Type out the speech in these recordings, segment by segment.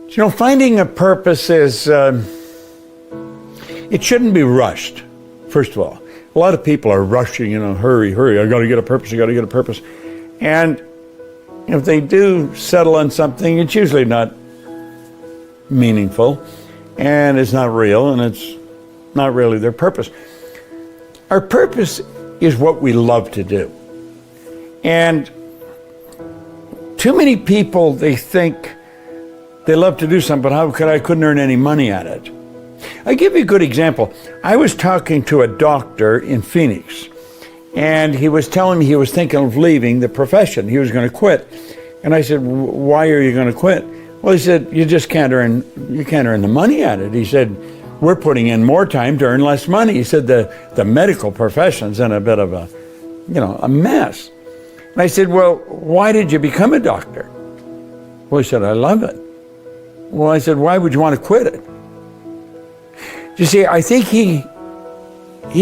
You know, finding a purpose is, it shouldn't be rushed, first of all. A lot of people are rushing, hurry, I got to get a purpose, And if they do settle on something, it's usually not meaningful, and it's not real, and it's not really their purpose. Our purpose is what we love to do. And too many people, they think they love to do something, but I couldn't earn any money at it. I'll give you a good example. I was talking to a doctor in Phoenix, and he was telling me he was thinking of leaving the profession. He was going to quit. And I said, why are you going to quit? Well, he said, you can't earn the money at it. He said, we're putting in more time to earn less money. He said, the medical profession's in a bit of a mess. And I said, well, why did you become a doctor? Well, he said, I love it. Well, I said, why would you want to quit it? You see, I think he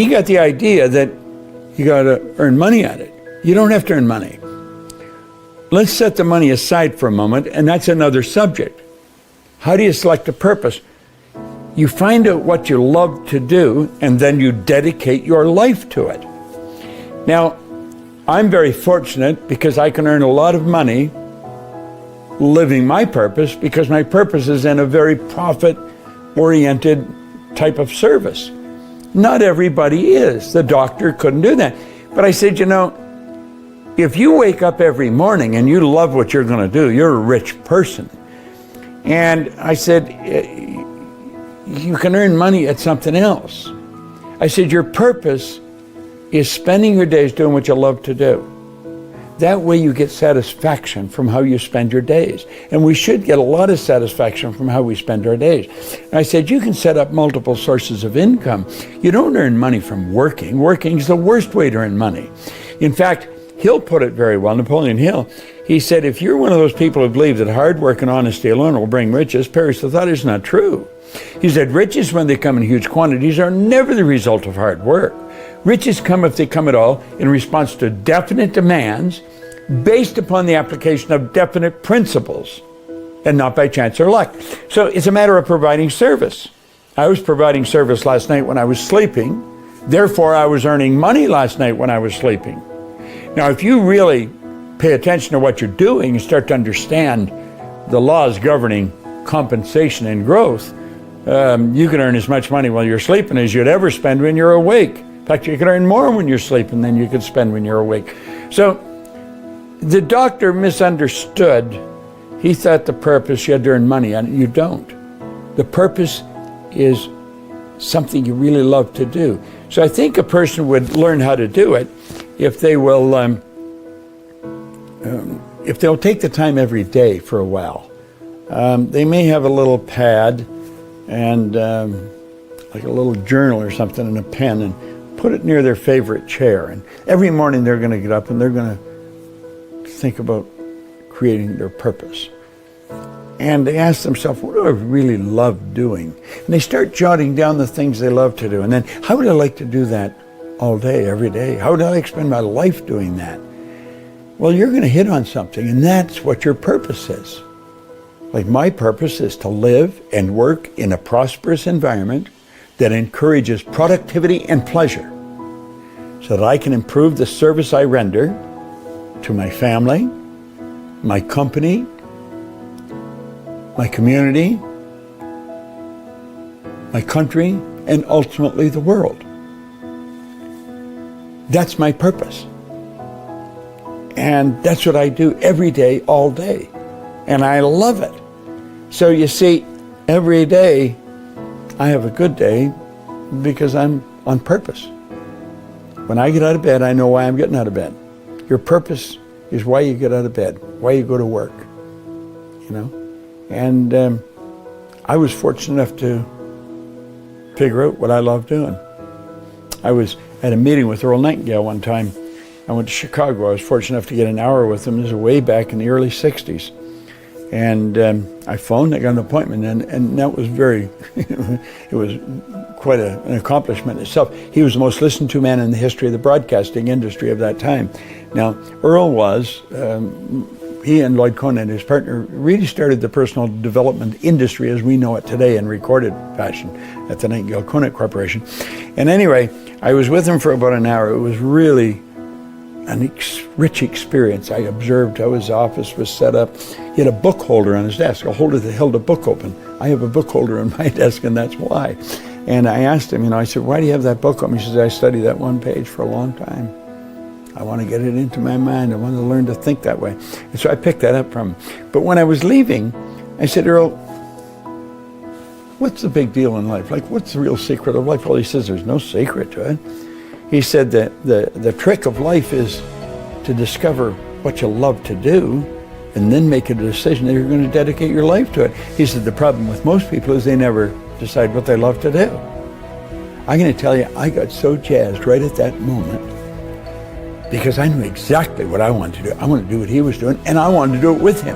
got the idea that you got to earn money at it. You don't have to earn money. Let's set the money aside for a moment, and that's another subject. How do you select a purpose? You find out what you love to do, and then you dedicate your life to it. Now, I'm very fortunate because I can earn a lot of money living my purpose, because my purpose is in a very profit-oriented type of service. Not everybody is. The doctor couldn't do that. But I said, if you wake up every morning and you love what you're going to do, you're a rich person. And I said, you can earn money at something else. I said, your purpose is spending your days doing what you love to do. That way you get satisfaction from how you spend your days. And we should get a lot of satisfaction from how we spend our days. And I said, you can set up multiple sources of income. You don't earn money from working. Working is the worst way to earn money. In fact, Hill put it very well, Napoleon Hill. He said, if you're one of those people who believe that hard work and honesty alone will bring riches, perish the thought is not true. He said, riches, when they come in huge quantities, are never the result of hard work. Riches come, if they come at all, in response to definite demands based upon the application of definite principles and not by chance or luck. So it's a matter of providing service. I was providing service last night when I was sleeping. Therefore, I was earning money last night when I was sleeping. Now, if you really pay attention to what you're doing and start to understand the laws governing compensation and growth, you can earn as much money while you're sleeping as you'd ever spend when you're awake. In fact, you can earn more when you're sleeping than you could spend when you're awake. So the doctor misunderstood. He thought the purpose, you had to earn money, and you don't. The purpose is something you really love to do. So I think a person would learn how to do it if they will, if they'll take the time every day for a while. They may have a little pad and like a little journal or something and a pen, and put it near their favorite chair. And every morning they're going to get up and they're going to think about creating their purpose. And they ask themselves, what do I really love doing? And they start jotting down the things they love to do. And then, how would I like to do that all day, every day? How would I like to spend my life doing that? Well, you're going to hit on something, and that's what your purpose is. Like, my purpose is to live and work in a prosperous environment that encourages productivity and pleasure, so that I can improve the service I render to my family, my company, my community, my country, and ultimately the world. That's my purpose. And that's what I do every day, all day. And I love it. So you see, every day I have a good day because I'm on purpose. When I get out of bed, I know why I'm getting out of bed. Your purpose is why you get out of bed, why you go to work, you know? And I was fortunate enough to figure out what I love doing. I was at a meeting with Earl Nightingale one time. I went to Chicago. I was fortunate enough to get an hour with him. This was way back in the early 60s. And I phoned, I got an appointment, and that was very, it was quite an accomplishment itself. He was the most listened to man in the history of the broadcasting industry of that time. Now, Earl was, he and Lloyd Cohen, his partner, really started the personal development industry as we know it today in recorded fashion at the Nightingale Conant Corporation. And anyway, I was with him for about an hour. It was really a rich experience. I observed how his office was set up. He had a book holder on his desk, a holder that held a book open. I have a book holder on my desk, and that's why. And I asked him, I said, why do you have that book open? He says, I studied that one page for a long time. I want to get it into my mind. I want to learn to think that way. And so I picked that up from him. But when I was leaving, I said, Earl, what's the big deal in life? Like, what's the real secret of life? Well, he says, there's no secret to it. He said that the trick of life is to discover what you love to do and then make a decision that you're going to dedicate your life to it. He said the problem with most people is they never decide what they love to do. I'm going to tell you, I got so jazzed right at that moment because I knew exactly what I wanted to do. I wanted to do what he was doing, and I wanted to do it with him.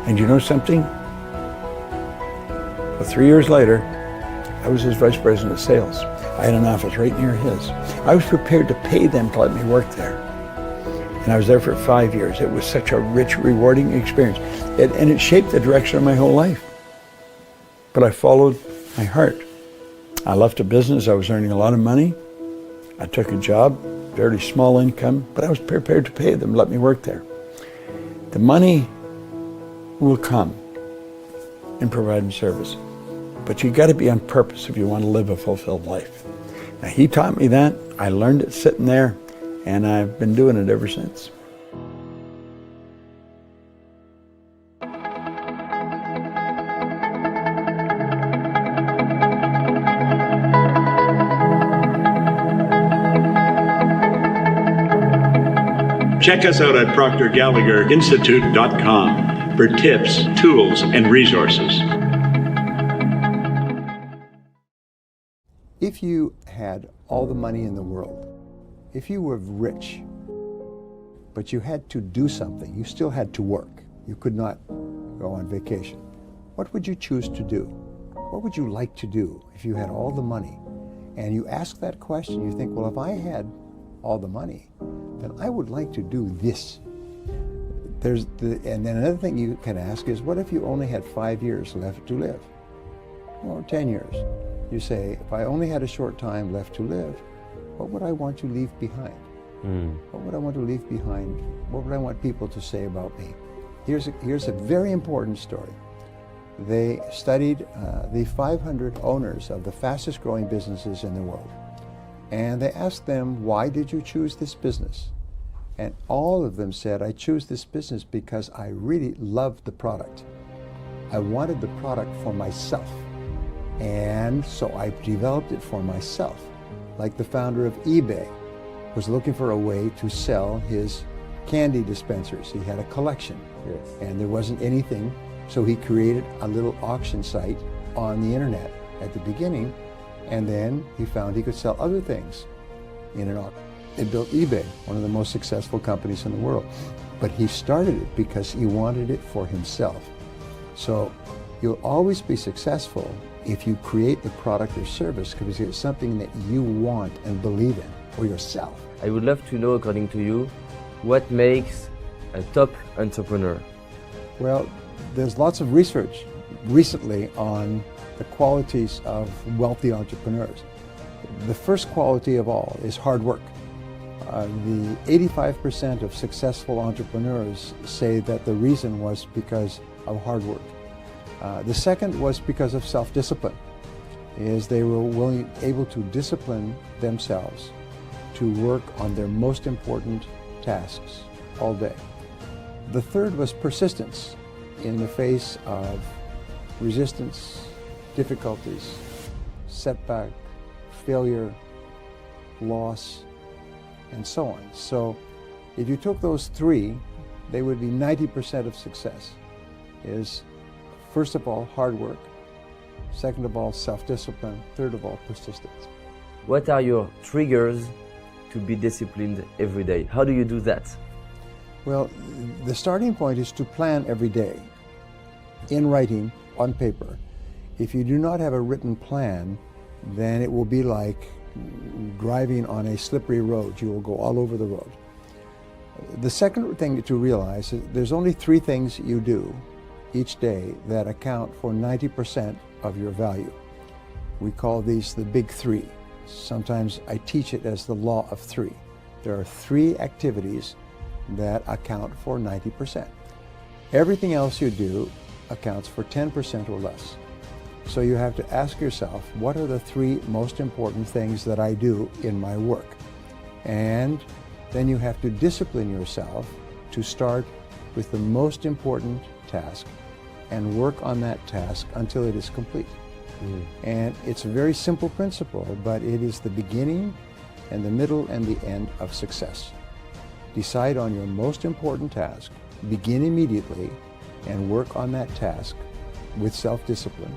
And you know something? Well, 3 years later, I was his vice president of sales. I had an office right near his. I was prepared to pay them to let me work there. And I was there for 5 years. It was such a rich, rewarding experience. And it shaped the direction of my whole life. But I followed my heart. I left a business. I was earning a lot of money. I took a job, fairly small income, but I was prepared to pay them, let me work there. The money will come in providing service. But you got to be on purpose if you want to live a fulfilled life. Now, he taught me that. I learned it sitting there, and I've been doing it ever since. Check us out at ProctorGallagherInstitute.com for tips, tools, and resources. If you had all the money in the world, if you were rich, but you had to do something, you still had to work, you could not go on vacation, what would you choose to do? What would you like to do if you had all the money? And you ask that question, you think, well, if I had all the money, then I would like to do this. And then another thing you can ask is, what if you only had 5 years left to live? Or 10 years? You say, if I only had a short time left to live, what would I want to leave behind? What would I want to leave behind? What would I want people to say about me? Here's a very important story. They studied the 500 owners of the fastest growing businesses in the world. And they asked them, why did you choose this business? And all of them said, I choose this business because I really loved the product. I wanted the product for myself. And so I developed it for myself. Like the founder of eBay was looking for a way to sell his candy dispensers. He had a collection, and there wasn't anything, so he created a little auction site on the internet at the beginning, and then he found he could sell other things in an auction. They built eBay, one of the most successful companies in the world. But he started it because he wanted it for himself. So you'll always be successful if you create the product or service because it's something that you want and believe in for yourself. I would love to know, according to you, what makes a top entrepreneur? Well, there's lots of research recently on the qualities of wealthy entrepreneurs. The first quality of all is hard work. The 85% of successful entrepreneurs say that the reason was because of hard work. The second was because of self-discipline, is they were able to discipline themselves to work on their most important tasks all day. The third was persistence in the face of resistance, difficulties, setback, failure, loss, and so on. So if you took those three, they would be 90% of success. Is first of all, hard work. Second of all, self-discipline. Third of all, persistence. What are your triggers to be disciplined every day? How do you do that? Well, the starting point is to plan every day in writing, on paper. If you do not have a written plan, then it will be like driving on a slippery road. You will go all over the road. The second thing to realize is there's only 3 things you do each day that account for 90% of your value. We call these the big 3. Sometimes I teach it as the law of 3. There are 3 activities that account for 90%. Everything else you do accounts for 10% or less. So you have to ask yourself, what are the 3 most important things that I do in my work? And then you have to discipline yourself to start with the most important task and work on that task until it is complete. And it's a very simple principle, but it is the beginning and the middle and the end of success. Decide on your most important task, begin immediately, and work on that task with self-discipline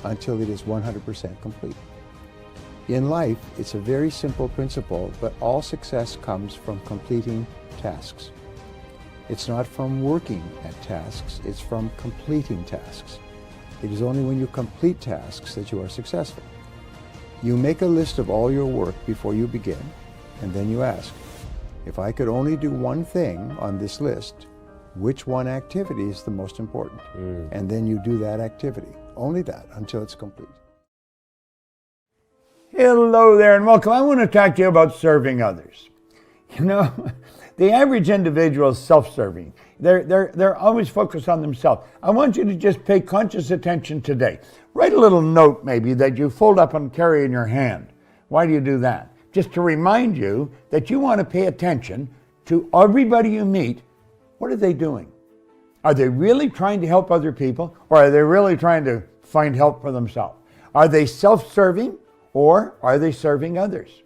until it is 100% complete. In life, it's a very simple principle, but all success comes from completing tasks. It's not from working at tasks, it's from completing tasks. It is only when you complete tasks that you are successful. You make a list of all your work before you begin, and then you ask, if I could only do one thing on this list, which one activity is the most important? And then you do that activity, only that, until it's complete. Hello there and welcome. I want to talk to you about serving others. You know, the average individual is self-serving. They're always focused on themselves. I want you to just pay conscious attention today. Write a little note maybe that you fold up and carry in your hand. Why do you do that? Just to remind you that you want to pay attention to everybody you meet. What are they doing? Are they really trying to help other people, or are they really trying to find help for themselves? Are they self-serving, or are they serving others?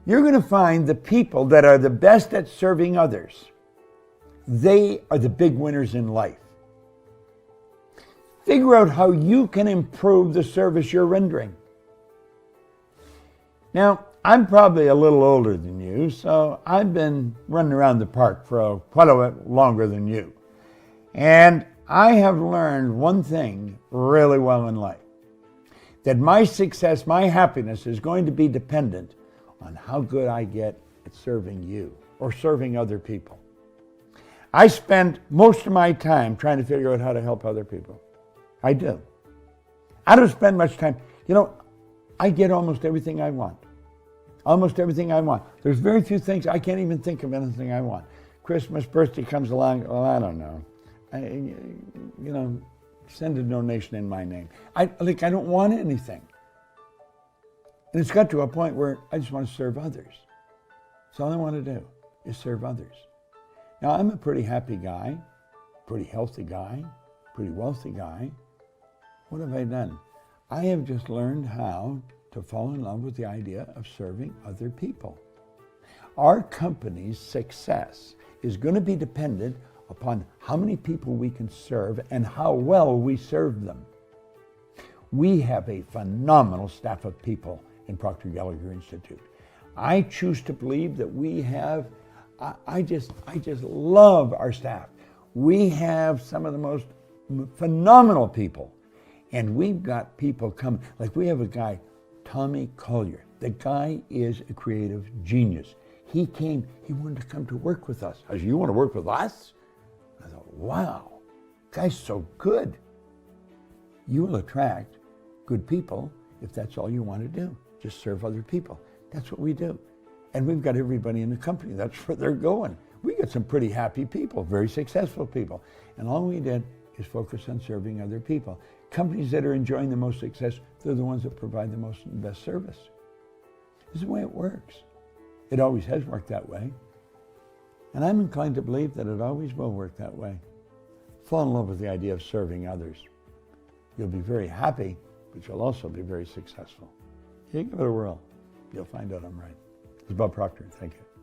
You're going to find the people that are the best at serving others. They are the big winners in life. Figure out how you can improve the service you're rendering. Now, I'm probably a little older than you, so I've been running around the park for quite a bit longer than you. And I have learned one thing really well in life, that my success, my happiness is going to be dependent on how good I get at serving you or serving other people. I spend most of my time trying to figure out how to help other people. I do. I don't spend much time. You know, I get almost everything I want. Almost everything I want. There's very few things, I can't even think of anything I want. Christmas, birthday comes along, well, I don't know. Send a donation in my name. I don't want anything. And it's got to a point where I just want to serve others. That's all I want to do, is serve others. Now, I'm a pretty happy guy, pretty healthy guy, pretty wealthy guy. What have I done? I have just learned how to fall in love with the idea of serving other people. Our company's success is going to be dependent upon how many people we can serve and how well we serve them. We have a phenomenal staff of people in Procter Gallagher Institute. I choose to believe that we have, I just love our staff. We have some of the most phenomenal people. And we've got people come, like we have a guy, Tommy Collier. The guy is a creative genius. He wanted to come to work with us. I said, you want to work with us? I thought, wow, guy's so good. You will attract good people if that's all you want to do. Just serve other people. That's what we do. And we've got everybody in the company. That's where they're going. We got some pretty happy people, very successful people. And all we did is focus on serving other people. Companies that are enjoying the most success, they're the ones that provide the most and best service. This is the way it works. It always has worked that way. And I'm inclined to believe that it always will work that way. Fall in love with the idea of serving others. You'll be very happy, but you'll also be very successful. You give it a whirl. You'll find out I'm right. This is Bob Proctor. Thank you.